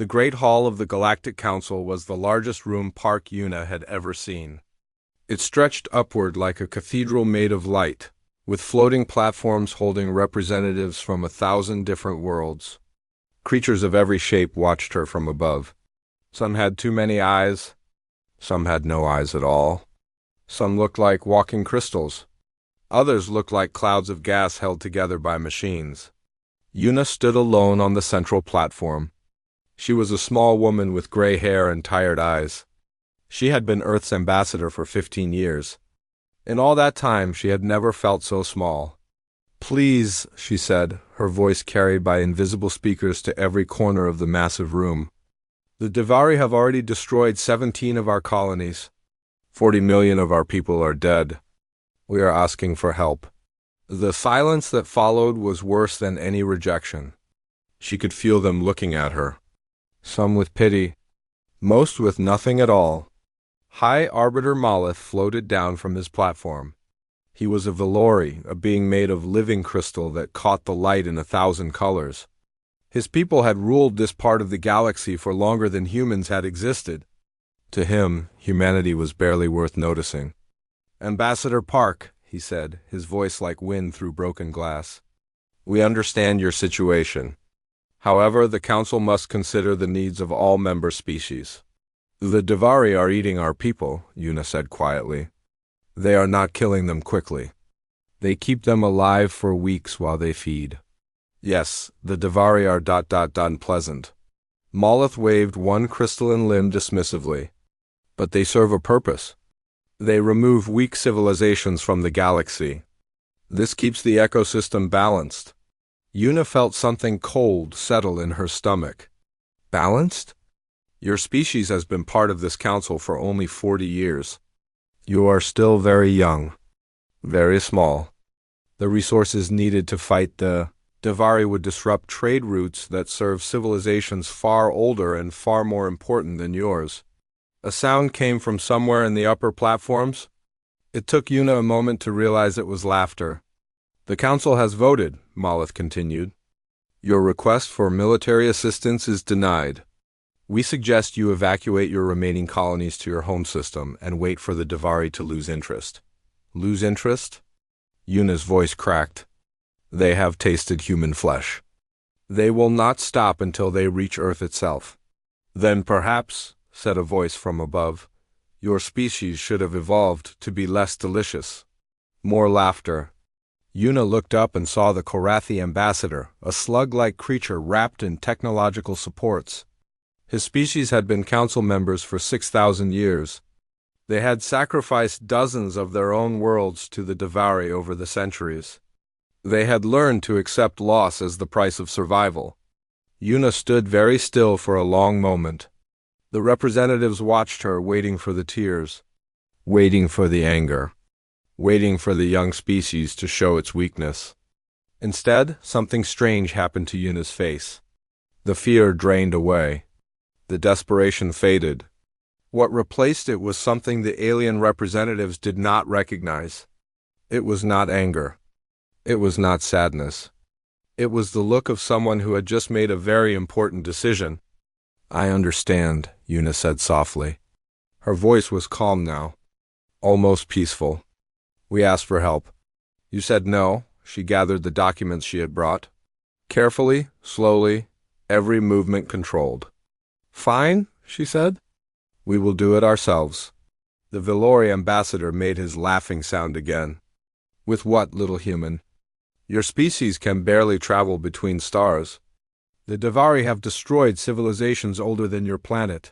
The Great Hall of the Galactic Council was the largest room Park Yuna had ever seen. It stretched upward like a cathedral made of light, with floating platforms holding representatives from 1,000 different worlds. Creatures of every shape watched her from above. Some had too many eyes, some had no eyes at all. Some looked like walking crystals. Others looked like clouds of gas held together by machines. Yuna stood alone on the central platform. She was a small woman with gray hair and tired eyes. She had been Earth's ambassador for 15 years. In all that time, she had never felt so small. "Please," she said, her voice carried by invisible speakers to every corner of the massive room. "The Devari have already destroyed 17 of our colonies. 40 million of our people are dead. We are asking for help." The silence that followed was worse than any rejection. She could feel them looking at her. Some with pity, most with nothing at all. High Arbiter Malith floated down from his platform. He was a Valori, a being made of living crystal that caught the light in 1,000 colors. His people had ruled this part of the galaxy for longer than humans had existed. To him, humanity was barely worth noticing. "Ambassador Park," he said, his voice like wind through broken glass. "We understand your situation. However, the Council must consider the needs of all member species." "The Devari are eating our people," Yuna said quietly. "They are not killing them quickly. They keep them alive for weeks while they feed." "Yes, the Devari are unpleasant." Malith waved one crystalline limb dismissively. "But they serve a purpose. They remove weak civilizations from the galaxy. This keeps the ecosystem balanced." Yuna felt something cold settle in her stomach. "Balanced? Your species has been part of this council for only 40 years. You are still very young, very small. The resources needed to fight the Devari would disrupt trade routes that serve civilizations far older and far more important than yours." A sound came from somewhere in the upper platforms. It took Yuna a moment to realize it was laughter. "The Council has voted," Malith continued. "Your request for military assistance is denied. We suggest you evacuate your remaining colonies to your home system and wait for the Devari to lose interest." "Lose interest?" Yuna's voice cracked. "They have tasted human flesh. They will not stop until they reach Earth itself." "Then perhaps," said a voice from above, "your species should have evolved to be less delicious." More laughter. Yuna looked up and saw the Korathi ambassador, a slug-like creature wrapped in technological supports. His species had been council members for 6,000 years. They had sacrificed dozens of their own worlds to the Devari over the centuries. They had learned to accept loss as the price of survival. Yuna stood very still for a long moment. The representatives watched her, waiting for the tears, waiting for the anger, waiting for the young species to show its weakness. Instead, something strange happened to Yuna's face. The fear drained away. The desperation faded. What replaced it was something the alien representatives did not recognize. It was not anger. It was not sadness. It was the look of someone who had just made a very important decision. "I understand," Yuna said softly. Her voice was calm now, almost peaceful. "We asked for help. You said no." She gathered the documents she had brought. Carefully, slowly, every movement controlled. "Fine," she said. "We will do it ourselves." The Valori ambassador made his laughing sound again. "With what, little human? Your species can barely travel between stars. The Devari have destroyed civilizations older than your planet."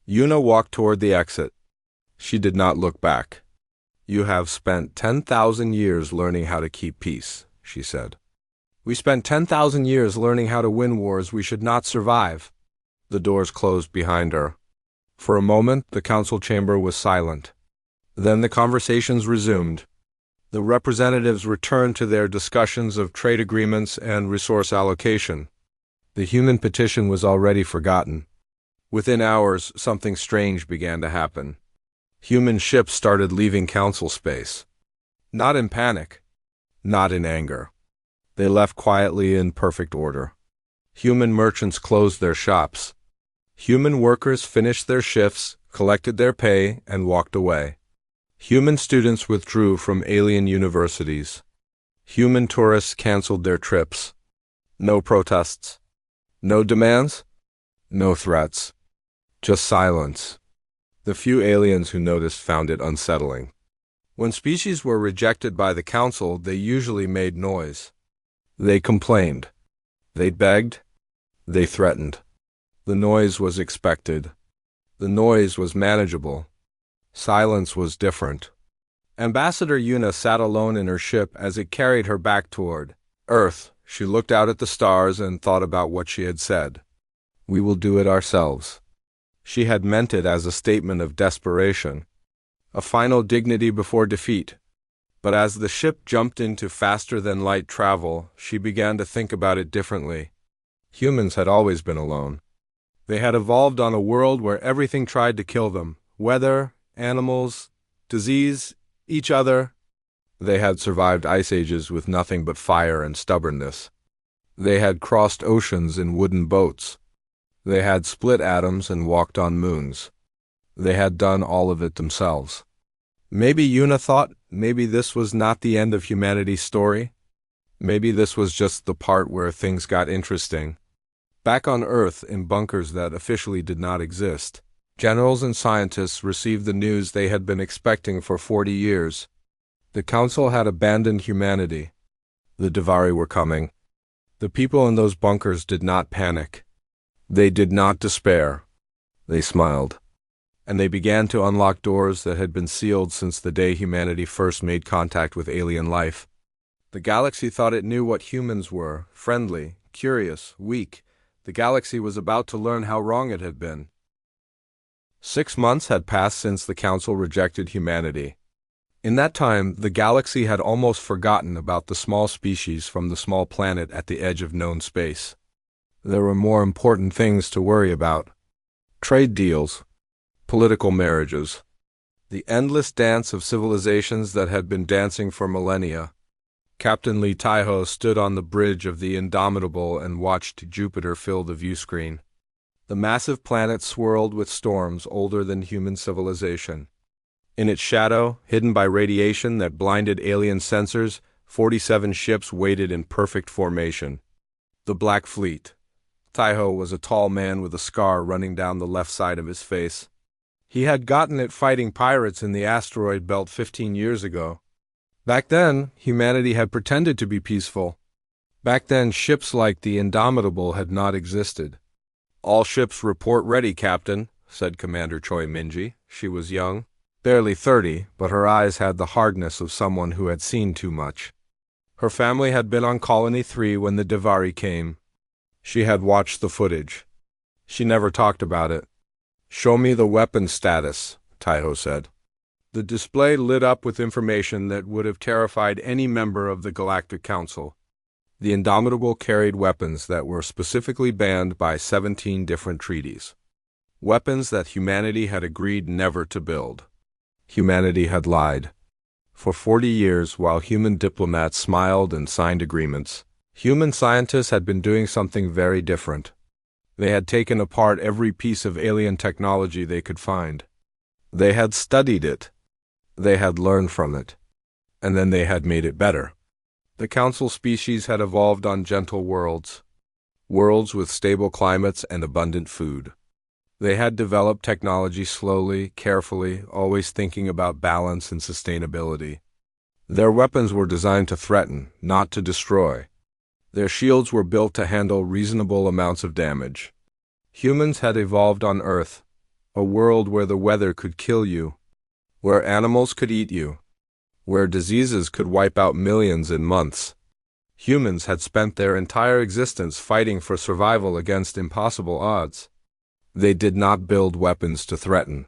Yuna walked toward the exit. She did not look back. "You have spent 10,000 years learning how to keep peace," she said. "We spent 10,000 years learning how to win wars we should not survive." The doors closed behind her. For a moment, the council chamber was silent. Then the conversations resumed. The representatives returned to their discussions of trade agreements and resource allocation. The human petition was already forgotten. Within hours, something strange began to happen. Human ships started leaving council space. Not in panic, not in anger. They left quietly in perfect order. Human merchants closed their shops. Human workers finished their shifts, collected their pay, and walked away. Human students withdrew from alien universities. Human tourists canceled their trips. No protests. No demands. No threats. Just silence. The few aliens who noticed found it unsettling. When species were rejected by the council, they usually made noise. They complained. They begged. They threatened. The noise was expected. The noise was manageable. Silence was different. Ambassador Yuna sat alone in her ship as it carried her back toward Earth. She looked out at the stars and thought about what she had said. We will do it ourselves. She had meant it as a statement of desperation, a final dignity before defeat. But as the ship jumped into faster-than-light travel, she began to think about it differently. Humans had always been alone. They had evolved on a world where everything tried to kill them: weather, animals, disease, each other. They had survived ice ages with nothing but fire and stubbornness. They had crossed oceans in wooden boats. They had split atoms and walked on moons. They had done all of it themselves. Maybe Yuna thought, maybe this was not the end of humanity's story. Maybe this was just the part where things got interesting. Back on Earth, in bunkers that officially did not exist, generals and scientists received the news they had been expecting for 40 years. The Council had abandoned humanity. The Devari were coming. The people in those bunkers did not panic. They did not despair. They smiled. And they began to unlock doors that had been sealed since the day humanity first made contact with alien life. The galaxy thought it knew what humans were: friendly, curious, weak. The galaxy was about to learn how wrong it had been. 6 months had passed since the Council rejected humanity. In that time, the galaxy had almost forgotten about the small species from the small planet at the edge of known space. There were more important things to worry about: trade deals, political marriages, the endless dance of civilizations that had been dancing for millennia. Captain Lee Taiho stood on the bridge of the Indomitable and watched Jupiter fill the view screen. The massive planet swirled with storms older than human civilization. In its shadow, hidden by radiation that blinded alien sensors, 47 ships waited in perfect formation. The Black Fleet. Taiho was a tall man with a scar running down the left side of his face. He had gotten it fighting pirates in the asteroid belt 15 years ago. Back then, humanity had pretended to be peaceful. Back then, ships like the Indomitable had not existed. "All ships report ready, Captain," said Commander Choi Minji. She was young, barely 30, but her eyes had the hardness of someone who had seen too much. Her family had been on Colony 3 when the Devari came. She had watched the footage. She never talked about it. "Show me the weapon status," Taiho said. The display lit up with information that would have terrified any member of the Galactic Council. The Indomitable carried weapons that were specifically banned by 17 different treaties. Weapons that humanity had agreed never to build. Humanity had lied. For 40 years, while human diplomats smiled and signed agreements, human scientists had been doing something very different. They had taken apart every piece of alien technology they could find. They had studied it. They had learned from it. And then they had made it better. The Council species had evolved on gentle worlds. Worlds with stable climates and abundant food. They had developed technology slowly, carefully, always thinking about balance and sustainability. Their weapons were designed to threaten, not to destroy. Their shields were built to handle reasonable amounts of damage. Humans had evolved on Earth, a world where the weather could kill you, where animals could eat you, where diseases could wipe out millions in months. Humans had spent their entire existence fighting for survival against impossible odds. They did not build weapons to threaten.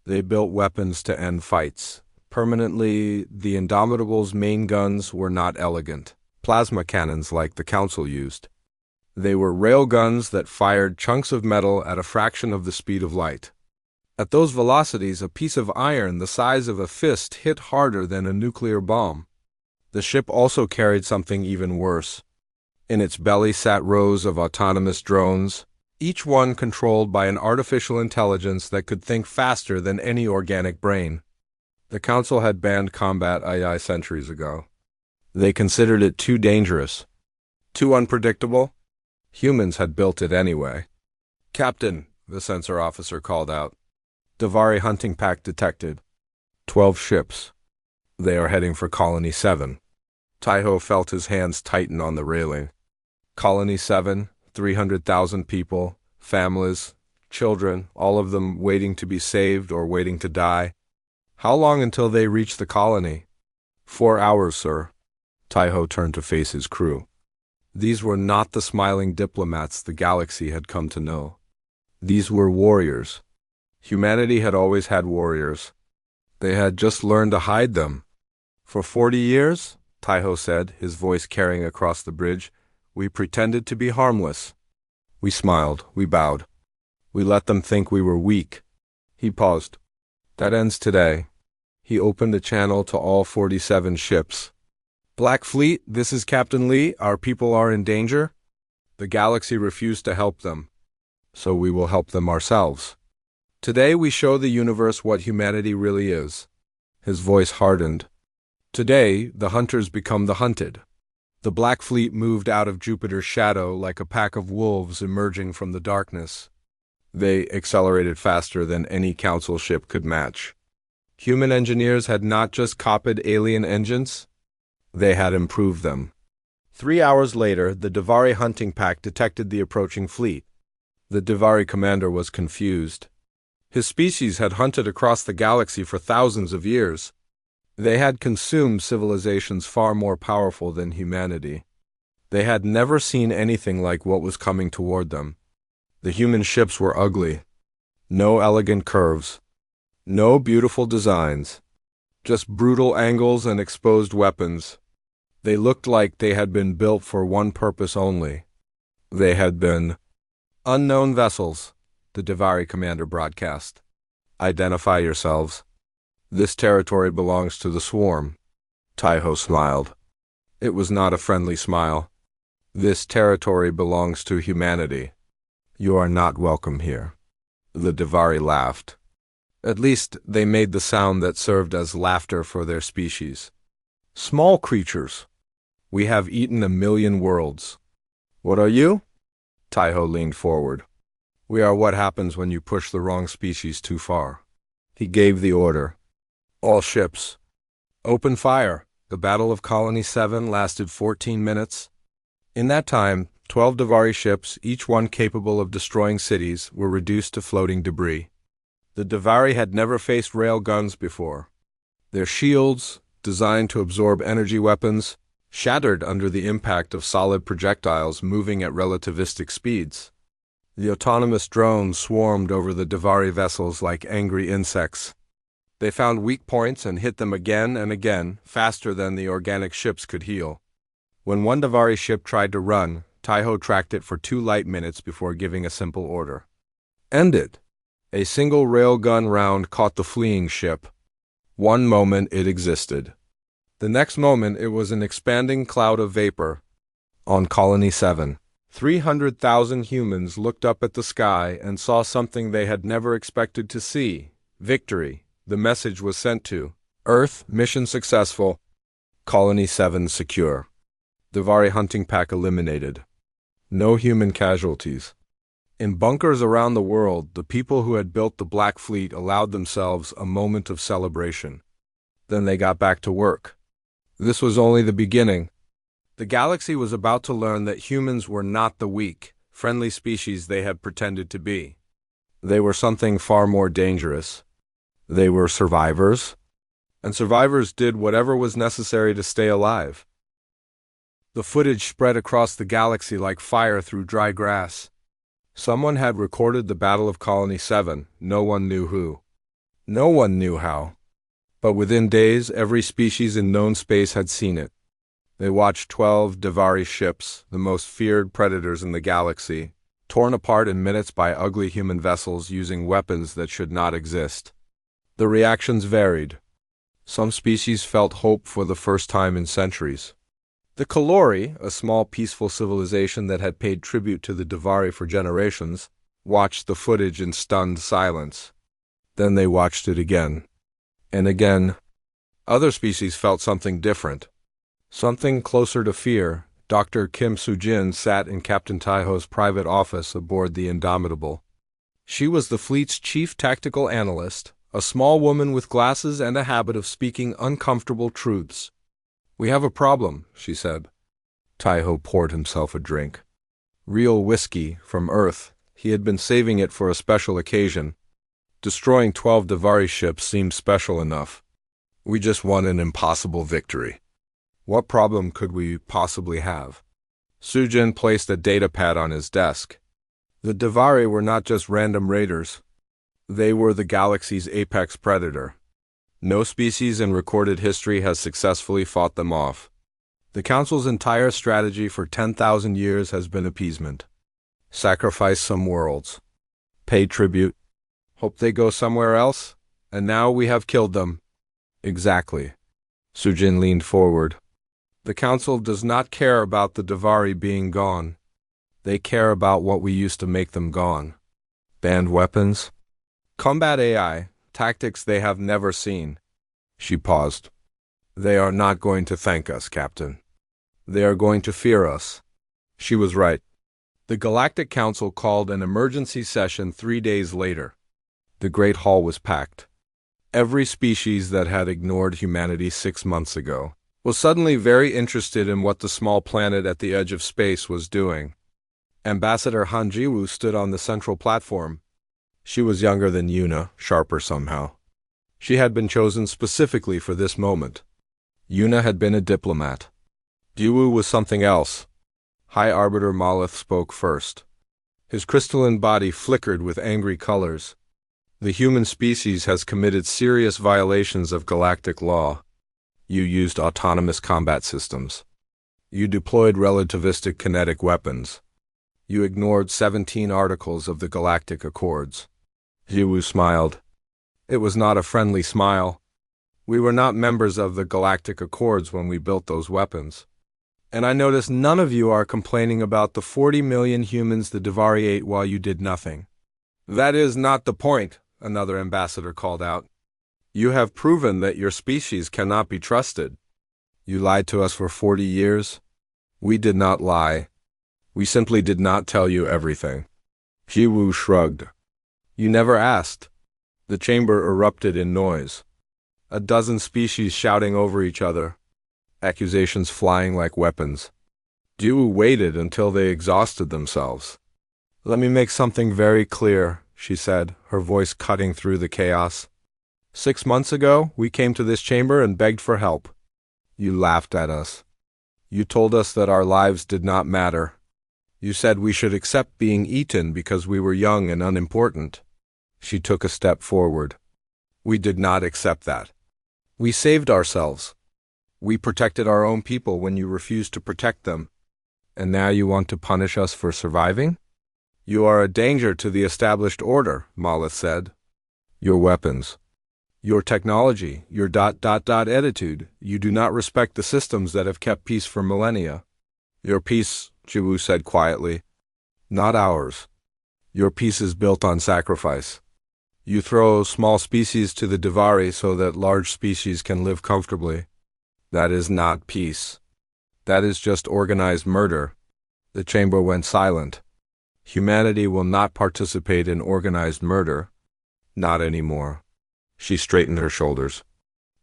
They built weapons to end fights. Permanently, the Indomitable's main guns were not elegant plasma cannons like the Council used. They were railguns that fired chunks of metal at a fraction of the speed of light. At those velocities, a piece of iron the size of a fist hit harder than a nuclear bomb. The ship also carried something even worse. In its belly sat rows of autonomous drones, each one controlled by an artificial intelligence that could think faster than any organic brain. The Council had banned combat AI centuries ago. They considered it too dangerous, too unpredictable. Humans had built it anyway. "Captain," the sensor officer called out. "Davari hunting pack detected. 12 ships. They are heading for Colony 7. Taiho felt his hands tighten on the railing. Colony 7, 300,000 people, families, children, all of them waiting to be saved or waiting to die. How long until they reach the colony? 4 hours, sir. Taiho turned to face his crew. These were not the smiling diplomats the galaxy had come to know. These were warriors. Humanity had always had warriors. They had just learned to hide them. "For 40 years, Taiho said, his voice carrying across the bridge, "we pretended to be harmless. We smiled, we bowed. We let them think we were weak." He paused. "That ends today." He opened a channel to all 47 ships. "Black Fleet, this is Captain Lee. Our people are in danger." The galaxy refused to help them, so we will help them ourselves. Today we show the universe what humanity really is. His voice hardened. Today, the hunters become the hunted. The Black Fleet moved out of Jupiter's shadow like a pack of wolves emerging from the darkness. They accelerated faster than any Council ship could match. Human engineers had not just copied alien engines, they had improved them. 3 hours later, the Davari hunting pack detected the approaching fleet. The Davari commander was confused. His species had hunted across the galaxy for thousands of years. They had consumed civilizations far more powerful than humanity. They had never seen anything like what was coming toward them. The human ships were ugly. No elegant curves. No beautiful designs. Just brutal angles and exposed weapons. They looked like they had been built for one purpose only. They had been unknown vessels, the Davari commander broadcast. "Identify yourselves. This territory belongs to the swarm." Taiho smiled. It was not a friendly smile. "This territory belongs to humanity. You are not welcome here." The Davari laughed. At least they made the sound that served as laughter for their species. "Small creatures. We have eaten 1,000,000 worlds." "What are you?" Taiho leaned forward. "We are what happens when you push the wrong species too far." He gave the order. "All ships, open fire." The Battle of Colony 7 lasted 14 minutes. In that time, 12 Davari ships, each one capable of destroying cities, were reduced to floating debris. The Davari had never faced rail guns before. Their shields, designed to absorb energy weapons, shattered under the impact of solid projectiles moving at relativistic speeds. The autonomous drones swarmed over the Davari vessels like angry insects. They found weak points and hit them again and again, faster than the organic ships could heal. When one Davari ship tried to run, Taiho tracked it for 2 light minutes before giving a simple order. "End it." A single railgun round caught the fleeing ship. One moment it existed. The next moment it was an expanding cloud of vapor. On Colony 7, 300,000 humans looked up at the sky and saw something they had never expected to see. Victory. The message was sent to Earth, mission successful. Colony 7 secure. Davari hunting pack eliminated. No human casualties. In bunkers around the world, the people who had built the Black Fleet allowed themselves a moment of celebration. Then they got back to work. This was only the beginning. The galaxy was about to learn that humans were not the weak, friendly species they had pretended to be. They were something far more dangerous. They were survivors, and survivors did whatever was necessary to stay alive. The footage spread across the galaxy like fire through dry grass. Someone had recorded the Battle of Colony 7, no one knew who. No one knew how. But within days, every species in known space had seen it. They watched 12 Davari ships, the most feared predators in the galaxy, torn apart in minutes by ugly human vessels using weapons that should not exist. The reactions varied. Some species felt hope for the first time in centuries. The Kalori, a small peaceful civilization that had paid tribute to the Davari for generations, watched the footage in stunned silence. Then they watched it again. And again. Other species felt something different. Something closer to fear. Dr. Kim Soo-jin sat in Captain Taiho's private office aboard the Indomitable. She was the fleet's chief tactical analyst, a small woman with glasses and a habit of speaking uncomfortable truths. "We have a problem," she said. Taiho poured himself a drink. Real whiskey, from Earth. He had been saving it for a special occasion. Destroying 12 Davari ships seemed special enough. We just won an impossible victory. What problem could we possibly have? Soo-jin placed a datapad on his desk. The Davari were not just random raiders. They were the galaxy's apex predator. No species in recorded history has successfully fought them off. The Council's entire strategy for 10,000 years has been appeasement. Sacrifice some worlds. Pay tribute. Hope they go somewhere else. And now we have killed them. Exactly. Soo-jin leaned forward. The Council does not care about the Davari being gone. They care about what we used to make them gone. Banned weapons. Combat AI. Tactics they have never seen. She paused. They are not going to thank us, Captain. They are going to fear us. She was right. The Galactic Council called an emergency session 3 days later. The Great Hall was packed. Every species that had ignored humanity 6 months ago was suddenly very interested in what the small planet at the edge of space was doing. Ambassador Han Ji-woo stood on the central platform. She was younger than Yuna, sharper somehow. She had been chosen specifically for this moment. Yuna had been a diplomat. Ji-woo was something else. High Arbiter Malith spoke first. His crystalline body flickered with angry colors. The human species has committed serious violations of galactic law. You used autonomous combat systems. You deployed relativistic kinetic weapons. You ignored 17 articles of the Galactic Accords. Ji-woo smiled. It was not a friendly smile. We were not members of the Galactic Accords when we built those weapons. And I notice none of you are complaining about the 40 million humans the Davari ate while you did nothing. That is not the point, another ambassador called out. You have proven that your species cannot be trusted. You lied to us for 40 years. We did not lie. We simply did not tell you everything. Ji-woo shrugged. You never asked. The chamber erupted in noise. A dozen species shouting over each other. Accusations flying like weapons. Ji-woo waited until they exhausted themselves. Let me make something very clear, she said, her voice cutting through the chaos. 6 months ago, we came to this chamber and begged for help. You laughed at us. You told us that our lives did not matter. You said we should accept being eaten because we were young and unimportant. She took a step forward. We did not accept that. We saved ourselves. We protected our own people when you refused to protect them. And now you want to punish us for surviving? You are a danger to the established order, Malith said. Your weapons. Your technology, your attitude. You do not respect the systems that have kept peace for millennia. Your peace, Ji-woo said quietly. Not ours. Your peace is built on sacrifice. You throw small species to the Davari so that large species can live comfortably. That is not peace. That is just organized murder. The chamber went silent. Humanity will not participate in organized murder. Not anymore. She straightened her shoulders.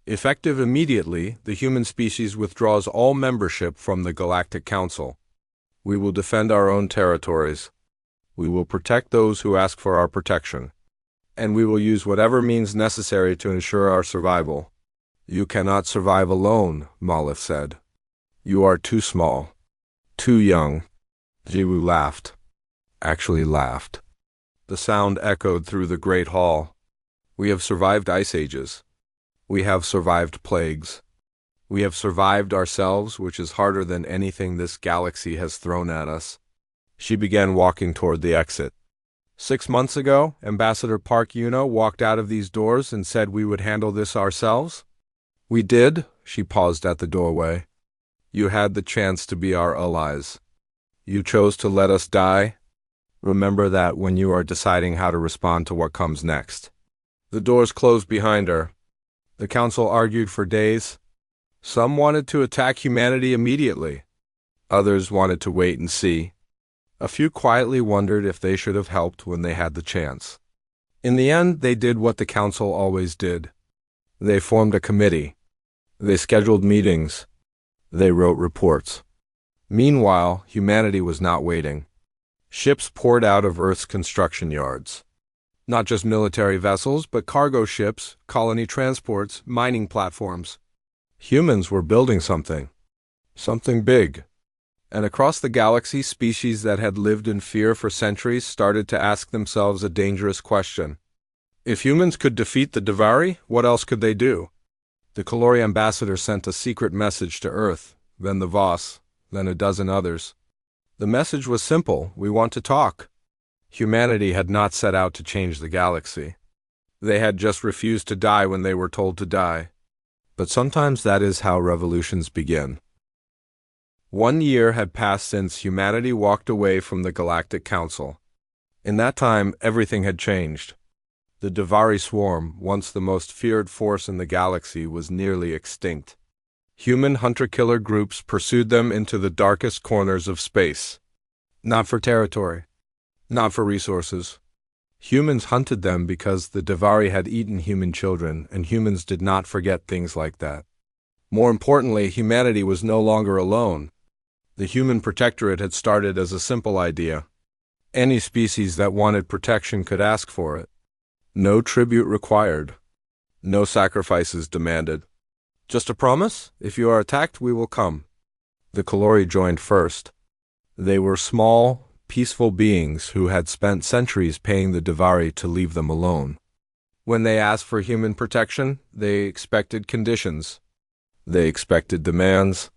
Effective immediately, the human species withdraws all membership from the Galactic Council. We will defend our own territories. We will protect those who ask for our protection. And we will use whatever means necessary to ensure our survival. You cannot survive alone, Malith said. You are too small. Too young. Ji-woo laughed. Actually laughed. The sound echoed through the Great Hall. We have survived ice ages. We have survived plagues. We have survived ourselves, which is harder than anything this galaxy has thrown at us. She began walking toward the exit. 6 months ago, Ambassador Park Yuno walked out of these doors and said we would handle this ourselves. We did, she paused at the doorway. You had the chance to be our allies. You chose to let us die. Remember that when you are deciding how to respond to what comes next." The doors closed behind her. The council argued for days. Some wanted to attack humanity immediately. Others wanted to wait and see. A few quietly wondered if they should have helped when they had the chance. In the end, they did what the council always did. They formed a committee. They scheduled meetings. They wrote reports. Meanwhile, humanity was not waiting. Ships poured out of Earth's construction yards. Not just military vessels, but cargo ships, colony transports, mining platforms. Humans were building something. Something big. And across the galaxy, species that had lived in fear for centuries started to ask themselves a dangerous question. If humans could defeat the Davari, what else could they do? The Kalori ambassador sent a secret message to Earth, then the Voss, then a dozen others. The message was simple: we want to talk. Humanity had not set out to change the galaxy. They had just refused to die when they were told to die. But sometimes that is how revolutions begin. 1 year had passed since humanity walked away from the Galactic Council. In that time, everything had changed. The Davari swarm, once the most feared force in the galaxy, was nearly extinct. Human hunter-killer groups pursued them into the darkest corners of space. Not for territory. Not for resources. Humans hunted them because the Davari had eaten human children, and humans did not forget things like that. More importantly, humanity was no longer alone. The human protectorate had started as a simple idea. Any species that wanted protection could ask for it. No tribute required. No sacrifices demanded. Just a promise: if you are attacked, we will come. The Kalori joined first. They were small, peaceful beings who had spent centuries paying the Davari to leave them alone. When they asked for human protection, they expected conditions. They expected demands.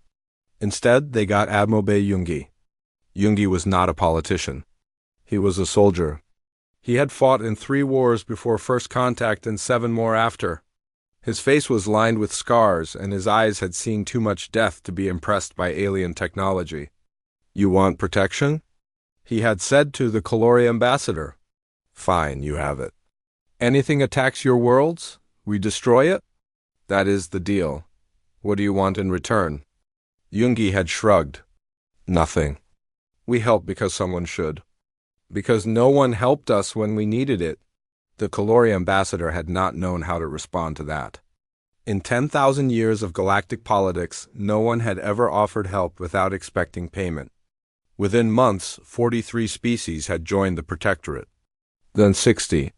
Instead, they got Admobe Jungi. Jungi was not a politician. He was a soldier. He had fought in 3 wars before first contact and 7 more after. His face was lined with scars, and his eyes had seen too much death to be impressed by alien technology. "You want protection?" he had said to the Kalori ambassador. "Fine, you have it. Anything attacks your worlds, we destroy it? That is the deal. What do you want in return?" Jungi had shrugged. "Nothing. We help because someone should. Because no one helped us when we needed it." The Kalori ambassador had not known how to respond to that. In 10,000 years of galactic politics, no one had ever offered help without expecting payment. Within months, 43 species had joined the protectorate. Then 60.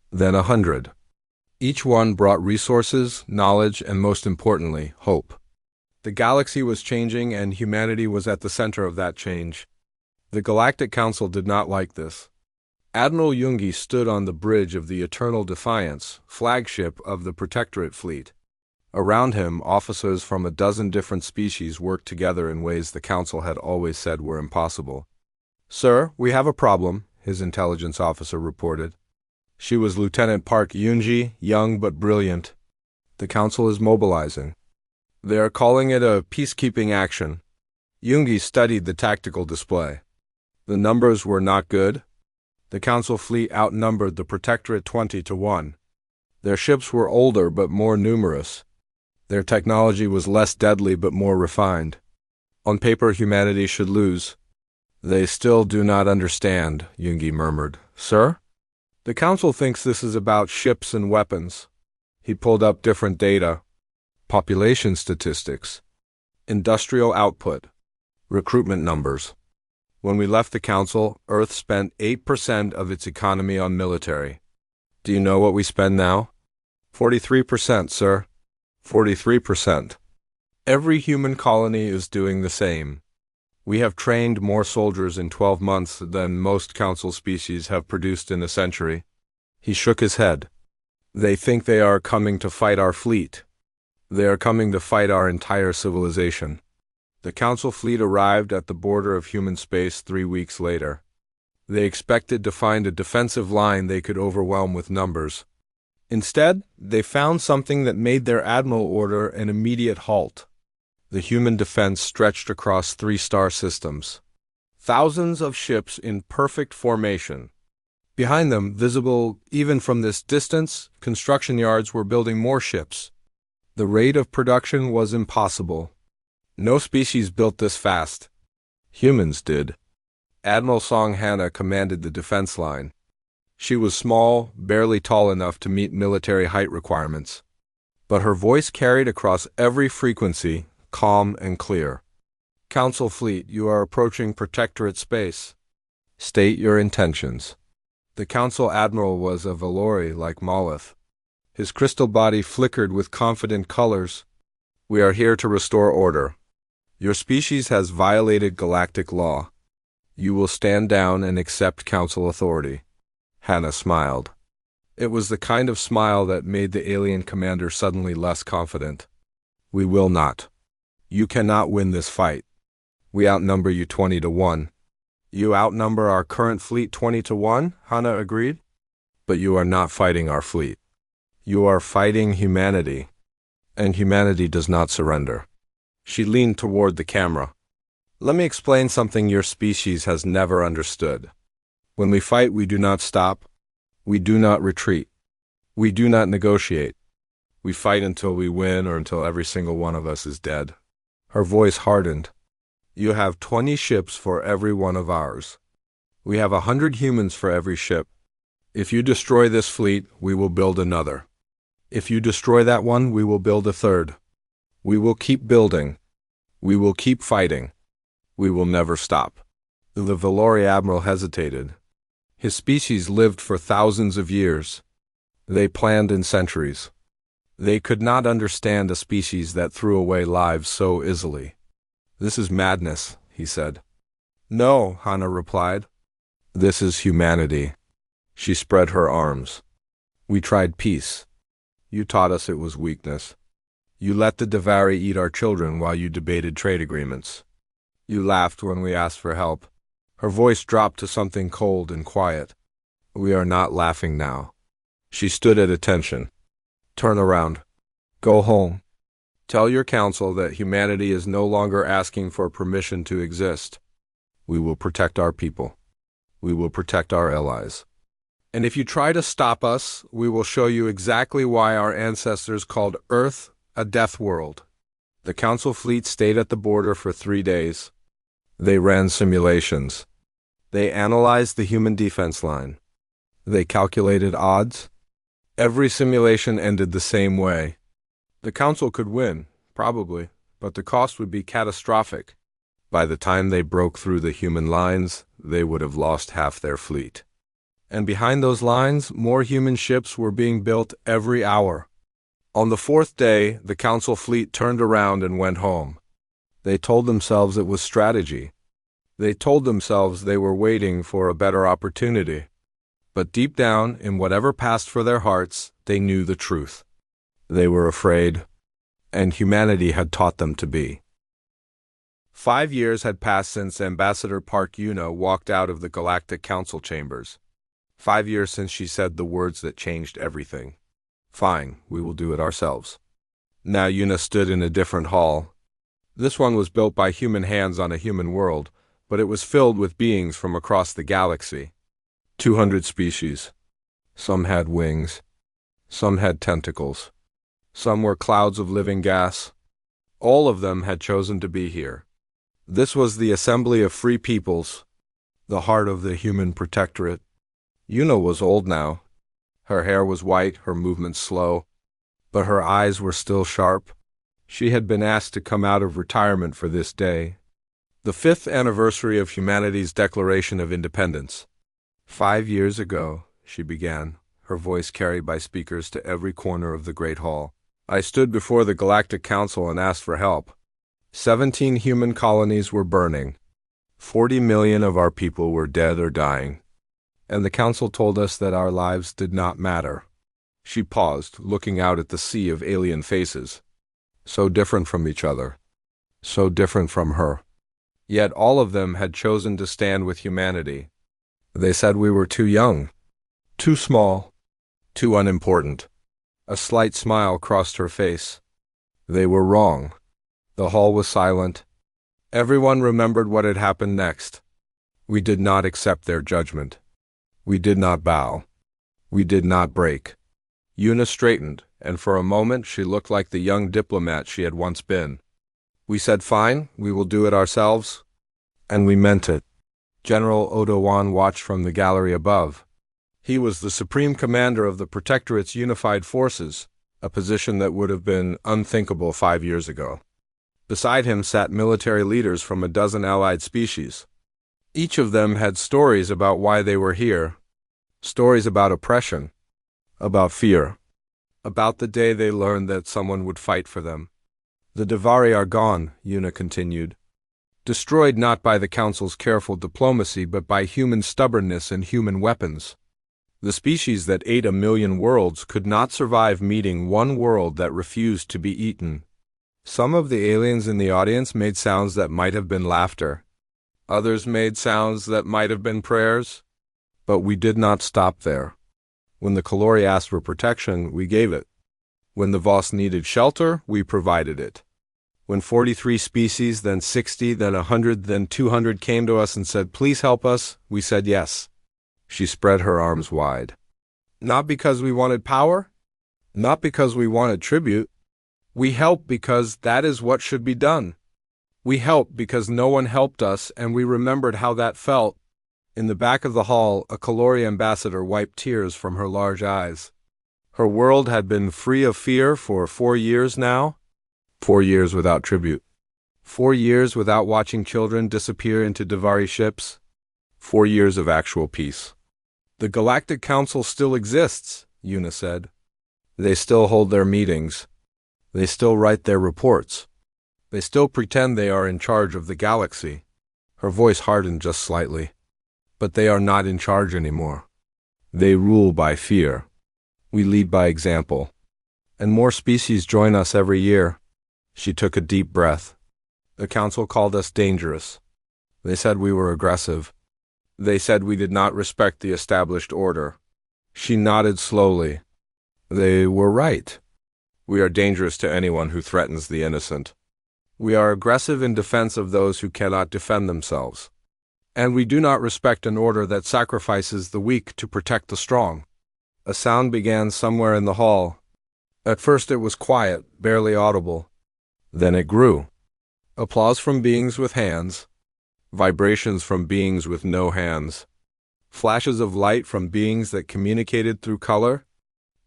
Then 100. Each one brought resources, knowledge, and most importantly, hope. The galaxy was changing, and humanity was at the center of that change. The Galactic Council did not like this. Admiral Jungi stood on the bridge of the Eternal Defiance, flagship of the Protectorate fleet. Around him, officers from a dozen different species worked together in ways the Council had always said were impossible. "Sir, we have a problem," his intelligence officer reported. She was Lieutenant Park Yunji, young but brilliant. "The Council is mobilizing. They are calling it a peacekeeping action." Jungi studied the tactical display. The numbers were not good. The Council fleet outnumbered the Protectorate 20-1. Their ships were older but more numerous. Their technology was less deadly but more refined. On paper, humanity should lose. "They still do not understand," Jungi murmured. "Sir? The Council thinks this is about ships and weapons." He pulled up different data. Population statistics. Industrial output. Recruitment numbers. When we left the Council, Earth spent 8% of its economy on military. Do you know what we spend now? 43%, sir. 43%. Every human colony is doing the same. We have trained more soldiers in 12 months than most Council species have produced in a century. He shook his head. They think they are coming to fight our fleet. They are coming to fight our entire civilization. The Council fleet arrived at the border of human space 3 weeks later. They expected to find a defensive line they could overwhelm with numbers. Instead, they found something that made their admiral order an immediate halt. The human defense stretched across 3-star systems. Thousands of ships in perfect formation. Behind them, visible even from this distance, construction yards were building more ships. The rate of production was impossible. No species built this fast. Humans did. Admiral Song Hannah commanded the defense line. She was small, barely tall enough to meet military height requirements. But her voice carried across every frequency, calm and clear. Council fleet, you are approaching Protectorate space. State your intentions. The Council Admiral was a Valori like Moleth. His crystal body flickered with confident colors. We are here to restore order. Your species has violated galactic law. You will stand down and accept Council authority. Hannah smiled. It was the kind of smile that made the alien commander suddenly less confident. We will not. You cannot win this fight. We outnumber you 20-1. You outnumber our current fleet 20-1, Hannah agreed. But you are not fighting our fleet. You are fighting humanity. And humanity does not surrender. She leaned toward the camera. Let me explain something your species has never understood. When we fight, we do not stop. We do not retreat. We do not negotiate. We fight until we win or until every single one of us is dead. Her voice hardened. You have 20 ships for every one of ours. We have 100 humans for every ship. If you destroy this fleet, we will build another. If you destroy that one, we will build a third. We will keep building. We will keep fighting. We will never stop. The Valori Admiral hesitated. His species lived for thousands of years. They planned in centuries. They could not understand a species that threw away lives so easily. This is madness, he said. No, Hannah replied. This is humanity. She spread her arms. We tried peace. You taught us it was weakness. You let the Devari eat our children while you debated trade agreements. You laughed when we asked for help. Her voice dropped to something cold and quiet. We are not laughing now. She stood at attention. Turn around. Go home. Tell your council that humanity is no longer asking for permission to exist. We will protect our people. We will protect our allies. And if you try to stop us, we will show you exactly why our ancestors called Earth a death world. The council fleet stayed at the border for 3 days. They ran simulations. They analyzed the human defense line. They calculated odds. Every simulation ended the same way. The council could win, probably, but the cost would be catastrophic. By the time they broke through the human lines, they would have lost half their fleet. And behind those lines, more human ships were being built every hour. On the 4th day, the council fleet turned around and went home. They told themselves it was strategy. They told themselves they were waiting for a better opportunity. But deep down, in whatever passed for their hearts, they knew the truth. They were afraid, and humanity had taught them to be. 5 years had passed since Ambassador Park Yuna walked out of the Galactic Council chambers. 5 years since she said the words that changed everything. Fine, we will do it ourselves. Now Yuna stood in a different hall. This one was built by human hands on a human world, but it was filled with beings from across the galaxy. 200 species. Some had wings. Some had tentacles. Some were clouds of living gas. All of them had chosen to be here. This was the assembly of free peoples, the heart of the human protectorate. Yuna was old now. Her hair was white, her movements slow, but her eyes were still sharp. She had been asked to come out of retirement for this day, the 5th anniversary of humanity's Declaration of Independence. 5 years ago, she began, her voice carried by speakers to every corner of the great hall, I stood before the Galactic Council and asked for help. 17 human colonies were burning. 40 million of our people were dead or dying. And the council told us that our lives did not matter. She paused, looking out at the sea of alien faces. So different from each other. So different from her. Yet all of them had chosen to stand with humanity. They said we were too young, too small, too unimportant. A slight smile crossed her face. They were wrong. The hall was silent. Everyone remembered what had happened next. We did not accept their judgment. We did not bow. We did not break. Una straightened, and for a moment she looked like the young diplomat she had once been. We said, "Fine, we will do it ourselves." And we meant it. General Odowan watched from the gallery above. He was the supreme commander of the Protectorate's unified forces, a position that would have been unthinkable 5 years ago. Beside him sat military leaders from a dozen allied species. Each of them had stories about why they were here, stories about oppression, about fear, about the day they learned that someone would fight for them. The Devari are gone, Una continued. Destroyed not by the Council's careful diplomacy but by human stubbornness and human weapons. The species that ate 1,000,000 worlds could not survive meeting one world that refused to be eaten. Some of the aliens in the audience made sounds that might have been laughter. Others made sounds that might have been prayers. But we did not stop there. When the Kalori asked for protection, we gave it. When the Voss needed shelter, we provided it. When 43 species, then 60, then 100, then 200 came to us and said, "Please help us," we said yes. She spread her arms wide. Not because we wanted power, not because we wanted tribute. We helped because that is what should be done. We helped because no one helped us, and we remembered how that felt. In the back of the hall, a Kalori ambassador wiped tears from her large eyes. Her world had been free of fear for 4 years now. 4 years without tribute. 4 years without watching children disappear into Devari ships. 4 years of actual peace. The Galactic Council still exists, Una said. They still hold their meetings. They still write their reports. They still pretend they are in charge of the galaxy. Her voice hardened just slightly. But they are not in charge anymore. They rule by fear. We lead by example. And more species join us every year. She took a deep breath. The Council called us dangerous. They said we were aggressive. They said we did not respect the established order. She nodded slowly. They were right. We are dangerous to anyone who threatens the innocent. We are aggressive in defense of those who cannot defend themselves. And we do not respect an order that sacrifices the weak to protect the strong. A sound began somewhere in the hall. At first it was quiet, barely audible. Then it grew. Applause from beings with hands. Vibrations from beings with no hands. Flashes of light from beings that communicated through color.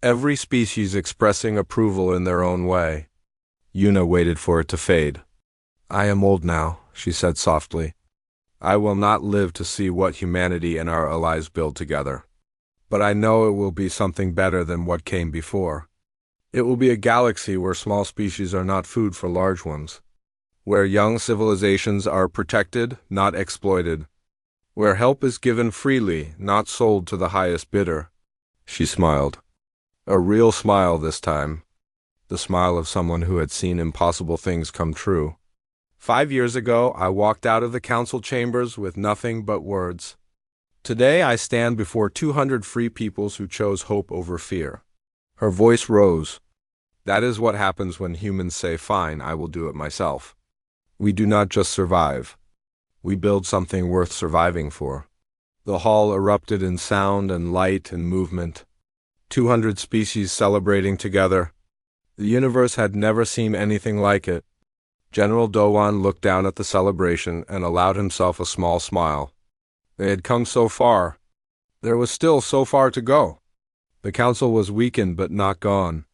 Every species expressing approval in their own way. Una waited for it to fade. "I am old now," she said softly. "I will not live to see what humanity and our allies build together. But I know it will be something better than what came before. It will be a galaxy where small species are not food for large ones. Where young civilizations are protected, not exploited. Where help is given freely, not sold to the highest bidder." She smiled. A real smile this time. The smile of someone who had seen impossible things come true. 5 years ago, I walked out of the council chambers with nothing but words. Today, I stand before 200 free peoples who chose hope over fear. Her voice rose. That is what happens when humans say, "Fine, I will do it myself." We do not just survive. We build something worth surviving for. The hall erupted in sound and light and movement. 200 species celebrating together. The universe had never seen anything like it. General Dowan looked down at the celebration and allowed himself a small smile. They had come so far. There was still so far to go. The council was weakened but not gone.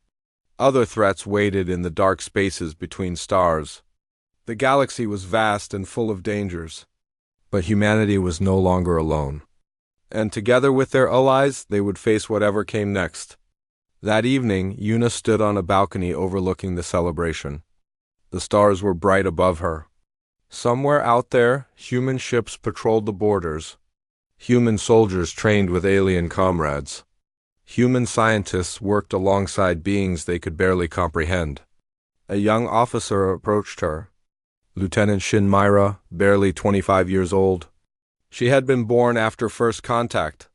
Other threats waited in the dark spaces between stars. The galaxy was vast and full of dangers. But humanity was no longer alone. And together with their allies, they would face whatever came next. That evening, Una stood on a balcony overlooking the celebration. The stars were bright above her. Somewhere out there, human ships patrolled the borders. Human soldiers trained with alien comrades. Human scientists worked alongside beings they could barely comprehend. A young officer approached her. Lieutenant Shin Myra, barely 25 years old. She had been born after first contact.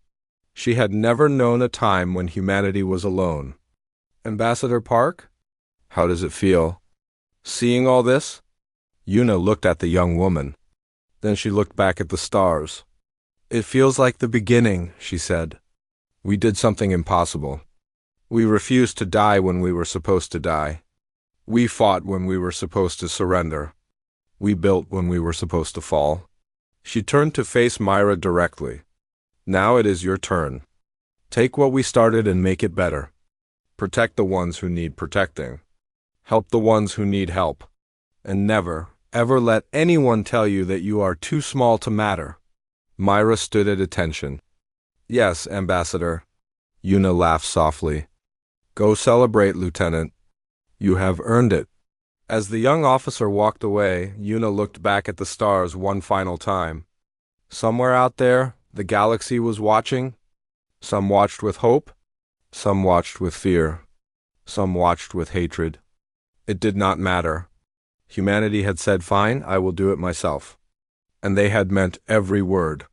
She had never known a time when humanity was alone. "Ambassador Park, how does it feel? Seeing all this?" Yuna looked at the young woman. Then she looked back at the stars. It feels like the beginning, she said. We did something impossible. We refused to die when we were supposed to die. We fought when we were supposed to surrender. We built when we were supposed to fall. She turned to face Myra directly. Now it is your turn. Take what we started and make it better. Protect the ones who need protecting. Help the ones who need help. And never, ever let anyone tell you that you are too small to matter. Myra stood at attention. Yes, Ambassador. Yuna laughed softly. Go celebrate, Lieutenant. You have earned it. As the young officer walked away, Yuna looked back at the stars one final time. Somewhere out there, the galaxy was watching. Some watched with hope. Some watched with fear. Some watched with hatred. It did not matter. Humanity had said, fine, I will do it myself. And they had meant every word.